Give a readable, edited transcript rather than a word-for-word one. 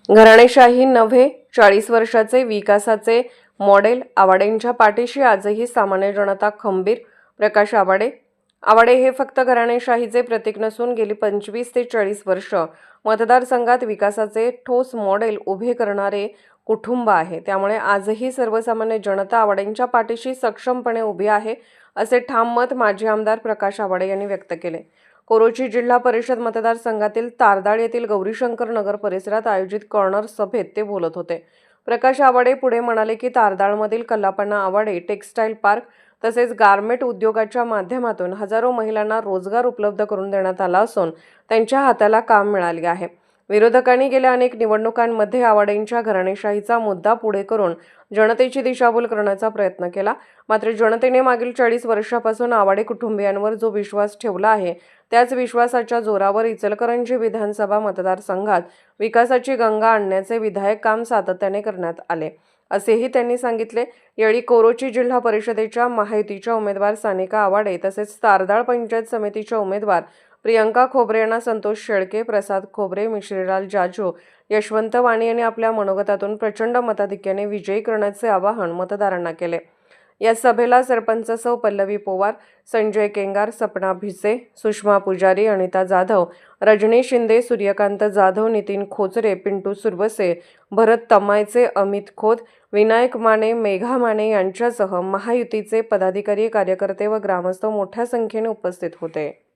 घराणेशाही नव्हे, 40 वर्षाचे विकासाचे मॉडेल. आवाडेंच्या पाठीशी आजही सामान्य जनता खंबीर. प्रकाश आवाडे. आवाडे हे फक्त घराणेशाहीचे प्रतीक नसून गेली 25 ते 40 वर्ष मतदारसंघात विकासाचे ठोस मॉडेल उभे करणारे कुटुंब आहे. त्यामुळे आजही सर्वसामान्य जनता आवाडेंच्या पाठीशी सक्षमपणे उभी आहे, असे ठाम मत माजी आमदार प्रकाश आवाडे यांनी व्यक्त केले. कोरोची जिल्हा परिषद मतदारसंघातील तारदाळ येथील गौरीशंकर नगर परिसरात आयोजित कॉर्नर सभेत ते बोलत होते. प्रकाश आवाडे पुढे म्हणाले की तारदाळमधील कल्लापण्णा आवाडे टेक्स्टाईल पार्क तसेच गारमेंट उद्योगाच्या माध्यमातून हजारो महिलांना रोजगार उपलब्ध करून देण्यात आला असून त्यांच्या हाताला काम मिळाले आहे. विरोधकांनी गेल्या अनेक निवडणुकांमध्ये आवाडेंच्या घराणेशाहीचा मुद्दा पुढे करून जनतेची दिशाभूल करण्याचा प्रयत्न केला. मात्र जनतेने मागील 40 वर्षापासून आवाडे कुटुंबियांवर जो विश्वास ठेवला आहे, त्याच विश्वासाच्या जोरावर इचलकरंजी विधानसभा मतदारसंघात विकासाची गंगा आणण्याचे विधायक काम सातत्याने करण्यात आले, असेही त्यांनी सांगितले. यावेळी कोरोची जिल्हा परिषदेच्या महायुतीच्या उमेदवार सानिका आवाडे तसेच तारदाळ पंचायत समितीच्या उमेदवार प्रियंका खोबरे यांना संतोष शेळके, प्रसाद खोबरे, मिश्रीलाल जाजू, यशवंत वाणी यांनी आपल्या मनोगतातून प्रचंड मताधिक्याने विजयी करण्याचे आवाहन मतदारांना केले. या सभेला सरपंच सौ पल्लवी पोवार, संजय केंगार, सपना भिसे, सुषमा पुजारी, अनिता जाधव, रजनी शिंदे, सूर्यकांत जाधव, नितीन खोचरे, पिंटू सुरवसे, भरत तमायचे, अमित खोत, विनायक माने, मेघा माने यांच्यासह महायुतीचे पदाधिकारी, कार्यकर्ते व ग्रामस्थ मोठ्या संख्येने उपस्थित होते.